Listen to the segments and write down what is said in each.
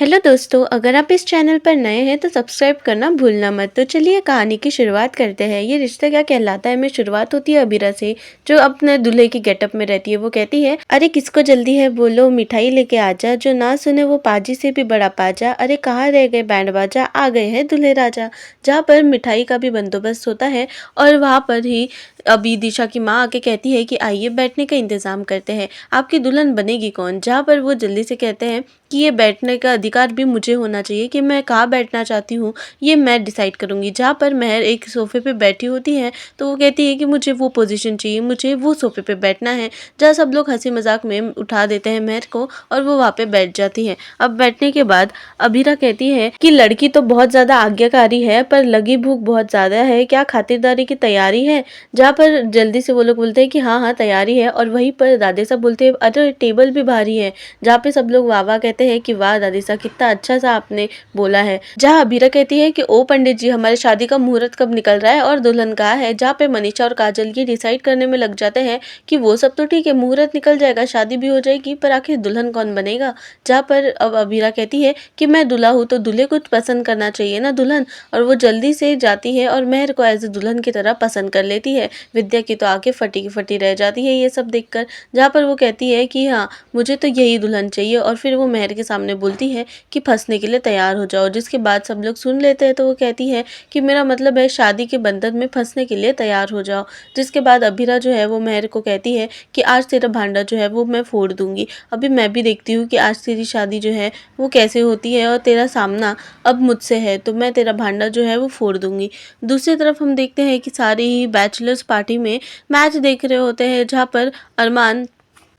Hello दोस्तों, अगर आप इस चैनल पर नए हैं तो सब्सक्राइब करना भूलना मत। तो चलिए कहानी की शुरुआत करते हैं। ये रिश्ता क्या कहलाता है में शुरुआत होती है अबीरा से, जो अपने दूल्हे की गेटअप में रहती है। वो कहती है, अरे किसको जल्दी है बोलो, मिठाई लेके आजा, जो ना सुने वो पाजी से भी बड़ा पाजा, अरे कहाँ रह गए बैंड बाजा, आ गए हैं दूल्हे राजा। जहाँ पर मिठाई का भी बंदोबस्त होता है और वहाँ पर ही अभी दिशा की माँ आके कहती है कि आइए बैठने का इंतजाम करते हैं, आपकी दुल्हन बनेगी कौन। जहाँ पर वो जल्दी से कहते हैं कि ये बैठने का अधिकार भी मुझे होना चाहिए, कि मैं कहाँ बैठना चाहती हूँ ये मैं डिसाइड करूँगी। जहाँ पर महर एक सोफ़े पे बैठी होती है तो वो कहती है कि मुझे वो पोजीशन चाहिए, मुझे वो सोफ़े पे बैठना है। जहाँ सब लोग हंसी मजाक में उठा देते हैं महर को और वो वहाँ पे बैठ जाती है। अब बैठने के बाद अबीरा कहती है कि लड़की तो बहुत ज़्यादा आज्ञाकारी है पर लगी भूख बहुत ज़्यादा है, क्या खातिरदारी की तैयारी है। जहाँ पर जल्दी से वो लोग बोलते हैं कि हाँ हाँ तैयारी है, और वहीं पर दादी साहब बोलते हैं अरे टेबल भी भारी है। जहाँ पे सब लोग वाह वाह कहते हैं कि वाह दादी साहब कितना अच्छा सा आपने बोला है। जहाँ अबीरा कहती है कि ओ पंडित जी, हमारे शादी का मुहूर्त कब निकल रहा है और दुल्हन कहाँ है। जहाँ पे मनीषा और काजल ये डिसाइड करने में लग जाते हैं कि वो सब तो ठीक है, मुहूर्त निकल जाएगा, शादी भी हो जाएगी, पर आखिर दुल्हन कौन बनेगा। जहाँ पर अब अबीरा कहती है कि मैं दूल्हा हूँ तो दूल्हे को पसंद करना चाहिए ना दुल्हन, और वो जल्दी से जाती है और महर को एज ए दुल्हन की तरह पसंद कर लेती है। विद्या की तो आंखें फटी की फटी रह जाती है ये सब देखकर। जहाँ पर वो कहती है कि हाँ मुझे तो यही दुल्हन चाहिए, और फिर वो महर के सामने बोलती है कि फंसने के लिए तैयार हो जाओ। जिसके बाद सब लोग सुन लेते हैं तो वो कहती है कि मेरा मतलब है शादी के बंधन में फंसने के लिए तैयार हो जाओ। जिसके बाद अबीरा जो है वो महर को कहती है कि आज तेरा भांडा जो है वो मैं फोड़ दूंगी। अभी मैं भी देखती हूँ कि आज तेरी शादी जो है वो कैसे होती है, और तेरा सामना अब मुझसे है तो मैं तेरा भांडा जो है वो फोड़ दूंगी। दूसरी तरफ हम देखते हैं कि सारी ही बैचलर्स पार्टी में मैच देख रहे होते हैं, जहाँ पर अरमान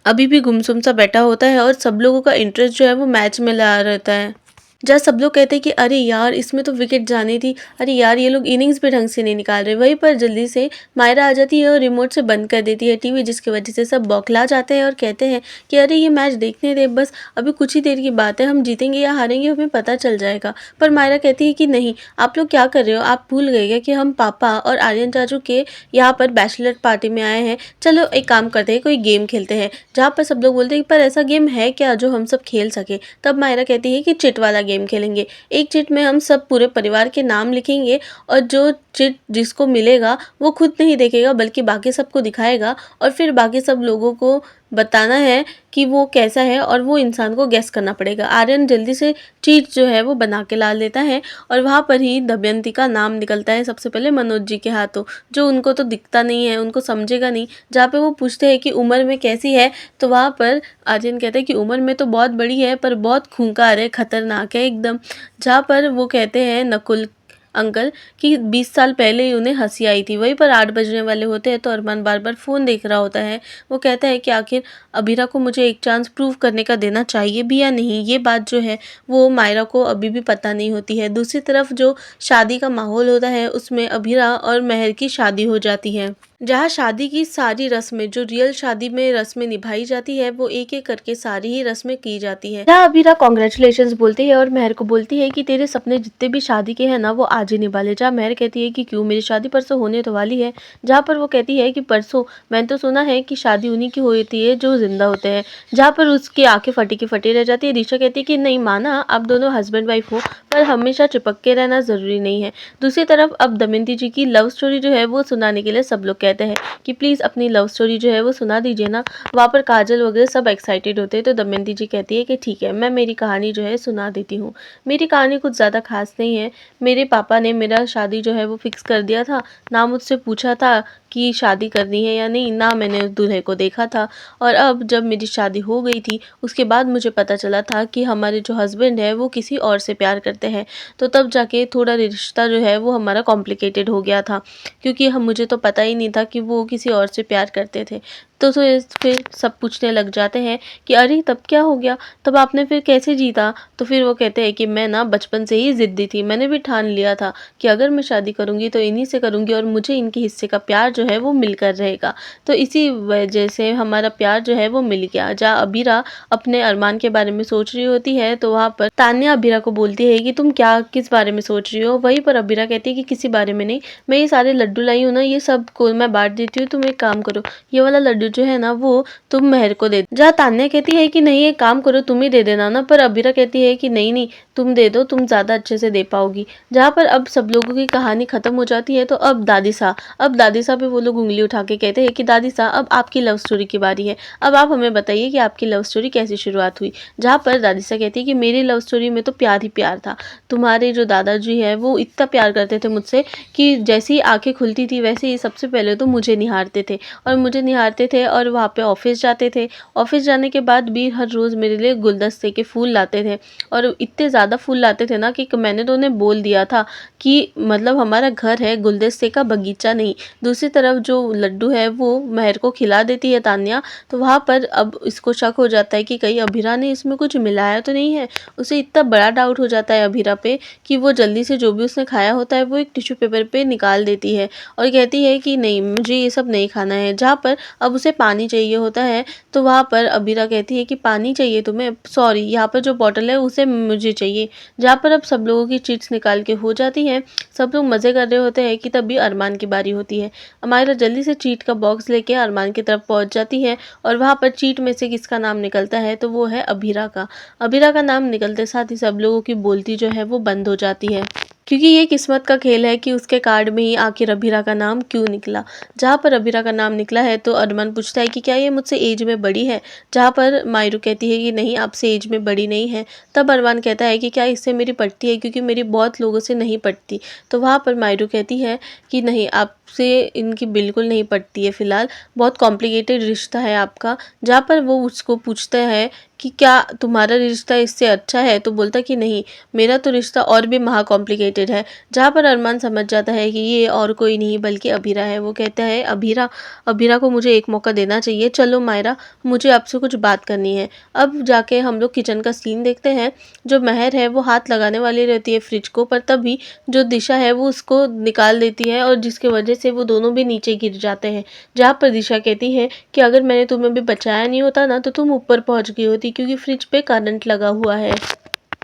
अभी भी गुमसुम सा बैठा होता है और सब लोगों का इंटरेस्ट जो है वो मैच में लगा रहता है। जहाँ सब लोग कहते हैं कि अरे यार इसमें तो विकेट जानी थी, अरे यार ये लोग इनिंग्स भी ढंग से नहीं निकाल रहे। वहीं पर जल्दी से मायरा आ जाती है और रिमोट से बंद कर देती है टीवी, जिसकी वजह से सब बौखला जाते हैं और कहते हैं कि अरे ये मैच देखने दे, बस अभी कुछ ही देर की बात है, हम जीतेंगे या हारेंगे हमें पता चल जाएगा। पर मायरा कहती है कि नहीं, आप लोग क्या कर रहे हो, आप भूल गए क्या कि हम पापा और आर्यन चाचू के यहाँ पर बैचलर पार्टी में आए हैं। चलो एक काम करते हैं, कोई गेम खेलते हैं। जहाँ पर सब लोग बोलते हैं पर ऐसा गेम है क्या जो हम सब खेल सके। तब मायरा कहती है कि चिट वाला गेम खेलेंगे। एक चिट में हम सब पूरे परिवार के नाम लिखेंगे, और जो चिट जिसको मिलेगा वो खुद नहीं देखेगा बल्कि बाकी सबको दिखाएगा, और फिर बाकी सब लोगों को बताना है कि वो कैसा है, और वो इंसान को गेस करना पड़ेगा। आर्यन जल्दी से चीट जो है वो बना के ला लेता है, और वहाँ पर ही दमयंती का नाम निकलता है सबसे पहले मनोज जी के हाथों, जो उनको तो दिखता नहीं है, उनको समझेगा नहीं। जहाँ पे वो पूछते हैं कि उम्र में कैसी है, तो वहाँ पर आर्यन कहते हैं कि उम्र में तो बहुत बड़ी है पर बहुत खूंखार है, खतरनाक है एकदम। जहाँ पर वो कहते हैं नकुल अंकल कि 20 साल पहले ही उन्हें हंसी आई थी। वहीं पर 8 बजने वाले होते हैं तो अरमान बार बार फ़ोन देख रहा होता है। वो कहता है कि आखिर अबीरा को मुझे एक चांस प्रूव करने का देना चाहिए भी या नहीं। ये बात जो है वो मायरा को अभी भी पता नहीं होती है। दूसरी तरफ जो शादी का माहौल होता है उसमें अबीरा और महर की शादी हो जाती है। जहाँ शादी की सारी रस्में, जो रियल शादी में रस्में निभाई जाती है, वो एक एक करके सारी ही रस्में की जाती है। जहाँ अबीरा कॉन्ग्रेचुलेशन बोलती है और महर को बोलती है कि तेरे सपने जितने भी शादी के हैं ना वो आज ही निभा ले। जहाँ महर कहती है कि क्यों, मेरी शादी परसों होने तो वाली है। जहाँ पर वो कहती है कि परसों, मैंने तो सुना है कि शादी उन्हीं की होती है जो जिंदा होते हैं। जहाँ पर उसकी आंखें फटी की फटी रह जाती है। दिशा कहती है कि नहीं माना, आप दोनों हस्बैंड वाइफ हो पर हमेशा चिपक के रहना जरूरी नहीं है। दूसरी तरफ अब दमयंती जी की लव स्टोरी जो है वो सुनाने के लिए सब लोग कहते हैं कि प्लीज़ अपनी लव स्टोरी जो है वो सुना दीजिए ना। वहाँ पर काजल वगैरह सब एक्साइटेड होते हैं तो दमयंती जी कहती है कि ठीक है, मैं मेरी कहानी जो है सुना देती हूँ। मेरी कहानी कुछ ज़्यादा खास नहीं है। मेरे पापा ने मेरा शादी जो है वो फिक्स कर दिया था, ना मुझसे पूछा था कि शादी करनी है या नहीं, ना मैंने उस दूल्हे को देखा था। और अब जब मेरी शादी हो गई थी उसके बाद मुझे पता चला था कि हमारे जो हस्बैंड है वो किसी और से प्यार करते हैं। तो तब जाके थोड़ा रिश्ता जो है वो हमारा कॉम्प्लिकेटेड हो गया था, क्योंकि हम मुझे तो पता ही नहीं था कि वो किसी और से प्यार करते थे। तो फिर सब पूछने लग जाते हैं कि अरे तब क्या हो गया, तब आपने फिर कैसे जीता। तो फिर वो कहते हैं कि मैं ना बचपन से ही ज़िद्दी थी, मैंने भी ठान लिया था कि अगर मैं शादी करूँगी तो इन्हीं से करूँगी और मुझे इनके हिस्से का प्यार जो है वो मिलकर रहेगा। तो इसी वजह से हमारा प्यार जो है वो मिल गया। जहाँ अबीरा अपने अरमान के बारे में सोच रही होती है तो वहाँ पर तान्या अबीरा को बोलती है कि तुम क्या किस बारे में सोच रही हो। वहीं पर अबीरा कहती है कि किसी बारे में नहीं, मैं ये सारे लड्डू लाई हूँ ना, ये सब को मैं बांट देती हूँ, तुम एक काम करो ये वाला लड्डू जो है ना वो तुम महर को दे। जहाँ तान्या कहती है कि नहीं एक काम करो तुम ही दे देना ना, पर अबीरा कहती है कि नहीं नहीं तुम दे दो, तुम ज़्यादा अच्छे से दे पाओगी। जहाँ पर अब सब लोगों की कहानी खत्म हो जाती है तो अब दादी साहब पे वो लोग उँगली उठा के कहते हैं कि दादी साहब अब आपकी लव स्टोरी की बारी है। अब आप हमें बताइए कि आपकी लव स्टोरी कैसे शुरुआत हुई। जहाँ पर दादी साहब कहती है कि मेरी लव स्टोरी में तो प्यार ही प्यार था। तुम्हारे जो दादाजी है वो इतना प्यार करते थे मुझसे कि जैसे ही आँखें खुलती थी वैसे ही सबसे पहले तो मुझे निहारते थे और मुझे निहारते थे और वहाँ पे ऑफ़िस जाते थे। ऑफ़िस जाने के बाद भी हर रोज़ मेरे लिए गुलदस्ते के फूल लाते थे और इतने ज़्यादा फूल लाते थे ना कि मैंने तो उन्हें बोल दिया था कि मतलब हमारा घर है गुलदस्ते का बगीचा नहीं। दूसरी तरफ जो लड्डू है वो महर को खिला देती है तान्या, तो वहाँ पर अब इसको शक हो जाता है कि कहीं अभीरा ने इसमें कुछ मिलाया तो नहीं है। उसे इतना बड़ा डाउट हो जाता है अभीरा पे कि वो जल्दी से जो भी उसने खाया होता है वो एक टिश्यू पेपर पे निकाल देती है और कहती है कि नहीं मुझे ये सब नहीं खाना है। जहाँ पर अब उसे पानी चाहिए होता है तो वहाँ पर अबीरा कहती है कि पानी चाहिए तुम्हें, सॉरी यहाँ पर जो बॉटल है उसे मुझे चाहिए। जहाँ पर अब सब लोगों की चिट्स निकाल के हो जाती हैं, सब लोग मज़े कर रहे होते हैं कि तभी अरमान की बारी होती है। अमायरा जल्दी से चीट का बॉक्स लेके अरमान की तरफ पहुँच जाती है और वहाँ पर चीट में से किसका नाम निकलता है तो वो है अबीरा का। अबीरा का नाम निकलते साथ ही सब लोगों की बोलती जो है वो बंद हो जाती है, क्योंकि ये किस्मत का खेल है कि उसके कार्ड में ही आखिर अबीरा का नाम क्यों निकला। जहाँ पर अबीरा का नाम निकला है तो अरमान पूछता है कि क्या ये मुझसे एज में बड़ी है। जहाँ पर मायरू कहती है कि नहीं आपसे एज में बड़ी नहीं है। तब अरमान कहता है कि क्या इससे मेरी पटती है, क्योंकि मेरी बहुत लोगों से नहीं पटती। तो वहाँ पर मायरू कहती है कि नहीं आपसे इनकी बिल्कुल नहीं पटती है, फ़िलहाल बहुत कॉम्प्लिकेटेड रिश्ता है आपका। जहाँ पर वो उसको पूछता है कि क्या तुम्हारा रिश्ता इससे अच्छा है, तो बोलता कि नहीं मेरा तो रिश्ता और भी महा कॉम्प्लिकेटेड है। जहाँ पर अरमान समझ जाता है कि ये और कोई नहीं बल्कि अबीरा है। वो कहता है अबीरा अबीरा को मुझे एक मौका देना चाहिए, चलो मायरा मुझे आपसे कुछ बात करनी है। अब जाके हम लोग किचन का सीन देखते हैं। जो महर है वो हाथ लगाने वाली रहती है फ्रिज को, पर तभी जो दिशा है वो उसको निकाल देती है और जिसकी वजह से वो दोनों भी नीचे गिर जाते हैं। जहाँ पर दिशा कहती है कि अगर मैंने तुम्हें भी बचाया नहीं होता ना तो तुम ऊपर पहुँच गई होती, क्योंकि फ्रिज पे करंट लगा हुआ है।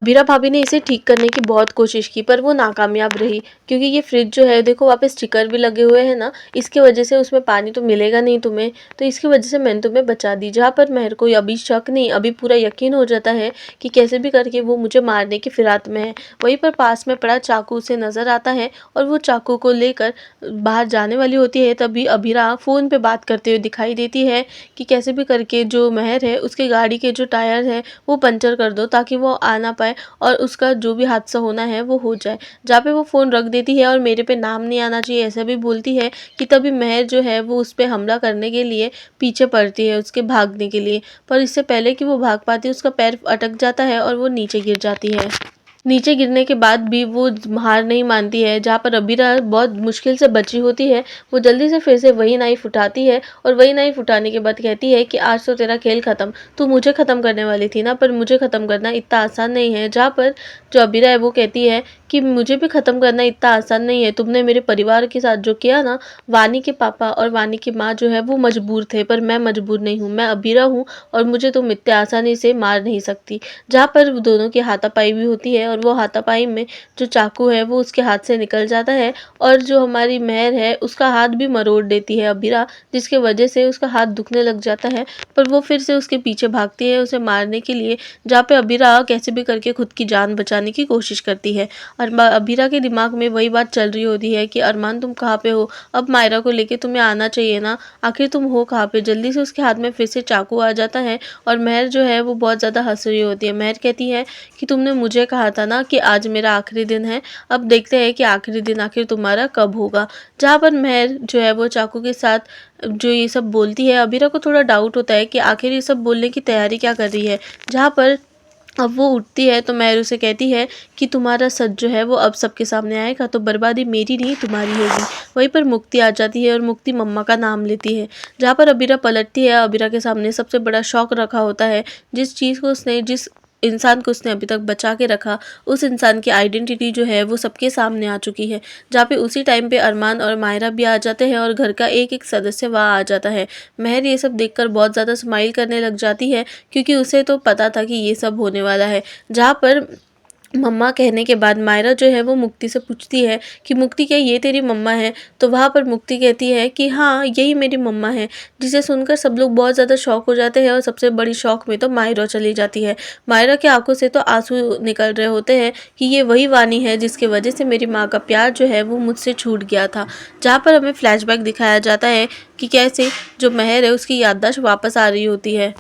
बीरा भाभी ने इसे ठीक करने की बहुत कोशिश की पर वो नाकामयाब रही, क्योंकि ये फ्रिज जो है देखो वहाँ पे स्टिकर भी लगे हुए हैं ना, इसकी वजह से उसमें पानी तो मिलेगा नहीं तुम्हें, तो इसकी वजह से मैंने तुम्हें बचा दी। जहाँ पर महर को अभी शक नहीं अभी पूरा यकीन हो जाता है कि कैसे भी करके वो मुझे मारने की फिराक में है। वहीं पर पास में पड़ा चाकू उसे नज़र आता है और वो चाकू को लेकर बाहर जाने वाली होती है। तभी अभीरा फ़ोन पे बात करते हुए दिखाई देती है कि कैसे भी करके जो महर है उसके गाड़ी के जो टायर हैं वो पंचर कर दो ताकि वो आ ना पाए और उसका जो भी हादसा होना है वो हो जाए। जहाँ पे वो फ़ोन रख देती है और मेरे पे नाम नहीं आना चाहिए ऐसा भी बोलती है कि तभी महर जो है वो उस पे हमला करने के लिए पीछे पड़ती है उसके भागने के लिए, पर इससे पहले कि वो भाग पाती है उसका पैर अटक जाता है और वो नीचे गिर जाती है। नीचे गिरने के बाद भी वो हार नहीं मानती है। जहाँ पर अबीरा बहुत मुश्किल से बची होती है, वो जल्दी से फिर से वही नाइफ़ उठाती है और वही नाइफ़ उठाने के बाद कहती है कि आज तो तेरा खेल ख़त्म, तू मुझे ख़त्म करने वाली थी ना, पर मुझे ख़त्म करना इतना आसान नहीं है। जहाँ पर जो अबीरा है वो कहती है कि मुझे भी ख़त्म करना इतना आसान नहीं है, तुमने मेरे परिवार के साथ जो किया ना, वानी के पापा और वानी की माँ जो है वो मजबूर थे, पर मैं मजबूर नहीं हूँ, मैं अबीरा हूँ और मुझे तुम इतने आसानी से मार नहीं सकती। जहाँ पर दोनों की हाथापाई भी होती है और वो हाथापाई में जो चाकू है वो उसके हाथ से निकल जाता है और जो हमारी महर है उसका हाथ भी मरोड़ देती है अबीरा, जिसके वजह से उसका हाथ दुखने लग जाता है। पर वो फिर से उसके पीछे भागती है उसे मारने के लिए, जहाँ पे अबीरा कैसे भी करके खुद की जान बचाने की कोशिश करती है। और अबीरा के दिमाग में वही बात चल रही होती है कि अरमान तुम कहाँ पे हो, अब मायरा को लेके तुम्हें आना चाहिए ना, आखिर तुम हो कहाँ पे। जल्दी से उसके हाथ में फिर से चाकू आ जाता है और महर जो है वो बहुत ज़्यादा हंस रही होती है। महर कहती है कि तुमने मुझे कहा था ना कि आज मेरा आखिरी दिन है, अब देखते हैं कि आखिरी दिन आखिर तुम्हारा कब होगा। जहाँ पर महर जो है वो चाकू के साथ जो ये सब बोलती है, अबीरा को थोड़ा डाउट होता है कि आखिर ये सब बोलने की तैयारी क्या कर रही है। जहाँ पर अब वो उठती है तो महर उसे कहती है कि तुम्हारा सच जो है वो अब सबके सामने आएगा तो बर्बादी मेरी नहीं तुम्हारी होगी। वहीं पर मुक्ति आ जाती है और मुक्ति मम्मा का नाम लेती है। जहाँ पर अबीरा पलटती है, अबीरा के सामने सबसे बड़ा शौक रखा होता है, जिस चीज़ को उसने जिस इंसान को उसने अभी तक बचा के रखा, उस इंसान की आइडेंटिटी जो है वो सबके सामने आ चुकी है। जहाँ पे उसी टाइम पे अरमान और मायरा भी आ जाते हैं और घर का एक एक सदस्य वहाँ आ जाता है। महर ये सब देखकर बहुत ज़्यादा स्माइल करने लग जाती है, क्योंकि उसे तो पता था कि ये सब होने वाला है। जहाँ पर मम्मा कहने के बाद मायरा जो है वो मुक्ति से पूछती है कि मुक्ति क्या ये तेरी मम्मा है? तो वहाँ पर मुक्ति कहती है कि हाँ, यही मेरी मम्मा है। जिसे सुनकर सब लोग बहुत ज़्यादा शॉक हो जाते हैं और सबसे बड़ी शॉक में तो मायरा चली जाती है। मायरा की आंखों से तो आंसू निकल रहे होते हैं कि ये वही वानी है जिसकी वजह से मेरी माँ का प्यार जो है वो मुझसे छूट गया था। जहाँ पर हमें फ्लैशबैक दिखाया जाता है कि कैसे जो महर है उसकी याददाश्त वापस आ रही होती है।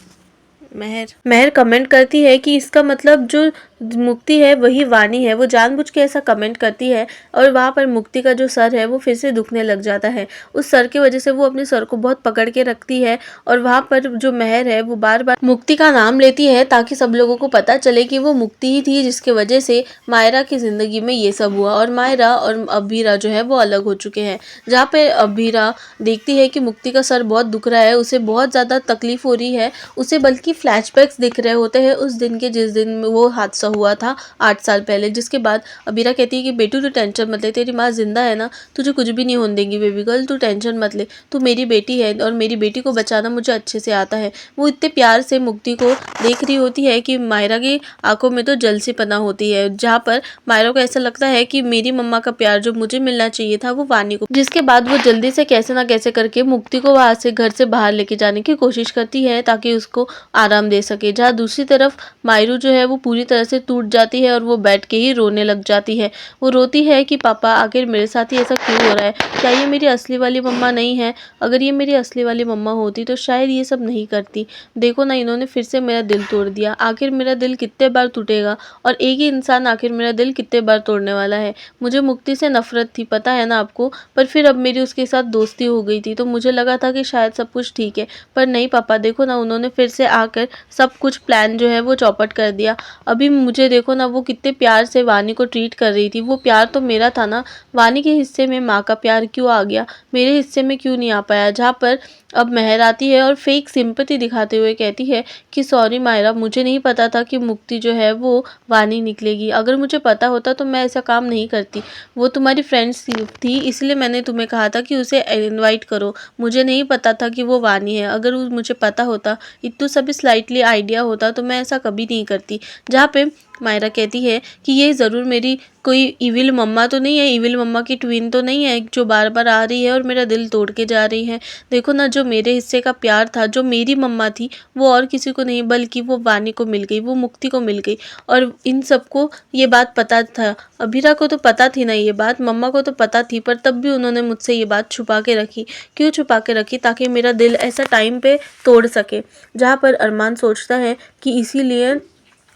महर महर कमेंट करती है कि इसका मतलब जो मुक्ति है वही वानी है। वो जानबूझ के ऐसा कमेंट करती है और वहाँ पर मुक्ति का जो सर है वो फिर से दुखने लग जाता है। उस सर की वजह से वो अपने सर को बहुत पकड़ के रखती है और वहाँ पर जो महर है वो बार बार मुक्ति का नाम लेती है ताकि सब लोगों को पता चले कि वो मुक्ति ही थी जिसकी वजह से मायरा की ज़िंदगी में ये सब हुआ और मायरा और अबीरा जो है वो अलग हो चुके हैं। जहाँ पे अबीरा देखती है कि मुक्ति का सर बहुत दुख रहा है, उसे बहुत ज़्यादा तकलीफ हो रही है, उसे बल्कि फ्लैशबैक्स दिख रहे होते हैं उस दिन के जिस दिन वो हादसा हुआ था 8 साल पहले। जिसके बाद अबीरा कहती है कि बेटू तू टेंशन मत ले, तेरी माँ जिंदा है ना, तुझे कुछ भी नहीं होने देंगी बेबी गर्ल, तू टेंशन मत ले, तू मेरी बेटी है और मेरी बेटी को बचाना मुझे अच्छे से आता है। वो इतने प्यार से मुक्ति को देख रही होती है कि मायरा की आंखों में तो जल सी पना होती है। जहाँ पर मायरा को ऐसा लगता है कि मेरी मम्मा का प्यार जो मुझे मिलना चाहिए था वो वानी को। जिसके बाद वो जल्दी से कैसे ना कैसे करके मुक्ति को वहां से घर से बाहर लेके जाने की कोशिश करती है ताकि उसको आराम दे सके। जहाँ दूसरी तरफ मायरू जो है वो पूरी तरह से टूट जाती है और वो बैठ के ही रोने लग जाती है। वो रोती है कि पापा आखिर मेरे साथ ही ऐसा क्यों हो रहा है, क्या ये मेरी असली वाली मम्मा नहीं है? अगर ये मेरी असली वाली मम्मा होती तो शायद ये सब नहीं करती। देखो ना, इन्होंने फिर से मेरा दिल तोड़ दिया। आखिर मेरा दिल कितने बार टूटेगा और एक ही इंसान आखिर मेरा दिल कितने बार तोड़ने वाला है। मुझे मुक्ति से नफरत थी, पता है ना आपको, पर फिर अब मेरी उसके साथ दोस्ती हो गई थी तो मुझे लगा था कि शायद सब कुछ ठीक है, पर नहीं पापा, देखो ना उन्होंने फिर से आकर सब कुछ प्लान जो है वो चौपट कर दिया। अभी मुझे देखो ना, वो कितने प्यार से वानी को ट्रीट कर रही थी, वो प्यार तो मेरा था ना, वानी के हिस्से में माँ का प्यार क्यों आ गया, मेरे हिस्से में क्यों नहीं आ पाया? जहाँ पर अब महर आती है और फेक सिंपैथी दिखाते हुए कहती है कि सॉरी मायरा, मुझे नहीं पता था कि मुक्ति जो है वो वानी निकलेगी। अगर मुझे पता होता तो मैं ऐसा काम नहीं करती। वो तुम्हारी फ्रेंड्स थी इसलिए मैंने तुम्हें कहा था कि उसे इनवाइट करो। मुझे नहीं पता था कि वो वानी है। अगर मुझे पता होता, इतना सा भी स्लाइटली आइडिया होता तो मैं ऐसा कभी नहीं करती। जहाँ पे मायरा कहती है कि ये ज़रूर मेरी कोई इविल मम्मा तो नहीं है, इविल मम्मा की ट्विन तो नहीं है जो बार बार आ रही है और मेरा दिल तोड़ के जा रही है। देखो ना, जो मेरे हिस्से का प्यार था, जो मेरी मम्मा थी, वो और किसी को नहीं बल्कि वो वानी को मिल गई, वो मुक्ति को मिल गई। और इन सबको ये बात पता था। अभीरा को तो पता थी ना ये बात, मम्मा को तो पता थी, पर तब भी उन्होंने मुझसे ये बात छुपा के रखी। क्यों छुपा के रखी? ताकि मेरा दिल ऐसा टाइम पे तोड़ सके। जहाँ पर अरमान सोचता है कि इसीलिए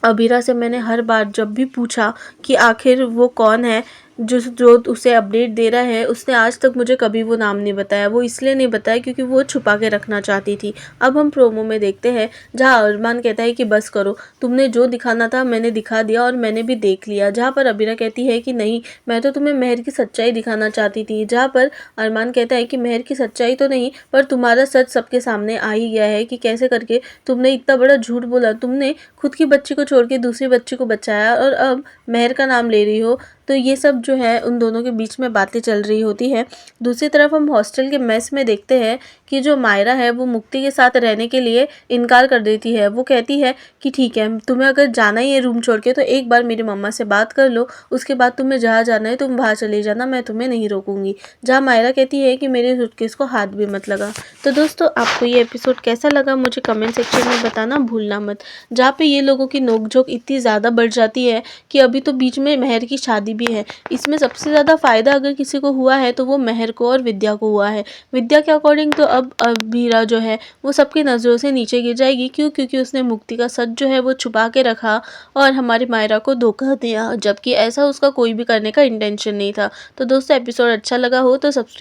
अबीरा से मैंने हर बार जब भी पूछा कि आखिर वो कौन है जो उसे अपडेट दे रहा है, उसने आज तक मुझे कभी वो नाम नहीं बताया। वो इसलिए नहीं बताया क्योंकि वो छुपा के रखना चाहती थी। अब हम प्रोमो में देखते हैं जहाँ अरमान कहता है कि बस करो, तुमने जो दिखाना था मैंने दिखा दिया और मैंने भी देख लिया। जहाँ पर अबीरा कहती है कि नहीं, मैं तो तुम्हें महर की सच्चाई दिखाना चाहती थी। जहाँ पर अरमान कहता है कि महर की सच्चाई तो नहीं, पर तुम्हारा सच सबके सामने आ ही गया है कि कैसे करके तुमने इतना बड़ा झूठ बोला। तुमने खुद की बच्ची को छोड़ के दूसरी बच्ची को बचाया और अब महर का नाम ले रही हो। तो ये सब जो है उन दोनों के बीच में बातें चल रही होती है। दूसरी तरफ हम हॉस्टल के मेस में देखते हैं कि जो मायरा है वो मुक्ति के साथ रहने के लिए इनकार कर देती है। वो कहती है कि ठीक है, तुम्हें अगर जाना ही है रूम छोड़ के तो एक बार मेरी मम्मा से बात कर लो, उसके बाद तुम्हें जहाँ जाना है तुम वहाँ चले जाना, मैं तुम्हें नहीं रोकूंगी। जहाँ मायरा कहती है कि मेरे सूटकेस को हाथ भी मत लगा। तो दोस्तों, आपको ये एपिसोड कैसा लगा मुझे कमेंट सेक्शन में बताना भूलना मत। जहाँ पे ये लोगों की नोकझोंक इतनी ज़्यादा बढ़ जाती है कि अभी तो बीच में महर की शादी भी है। इसमें सबसे ज़्यादा फ़ायदा अगर किसी को हुआ है तो वो महर को और विद्या को हुआ है। विद्या के अकॉर्डिंग तो अब अबीरा जो है वो सबकी नज़रों से नीचे गिर जाएगी। क्यों? क्योंकि उसने मुक्ति का सच जो है वो छुपा के रखा और हमारी मायरा को धोखा दिया, जबकि ऐसा उसका कोई भी करने का इंटेंशन नहीं था। तो दोस्तों, एपिसोड अच्छा लगा हो तो सब्सक्राइब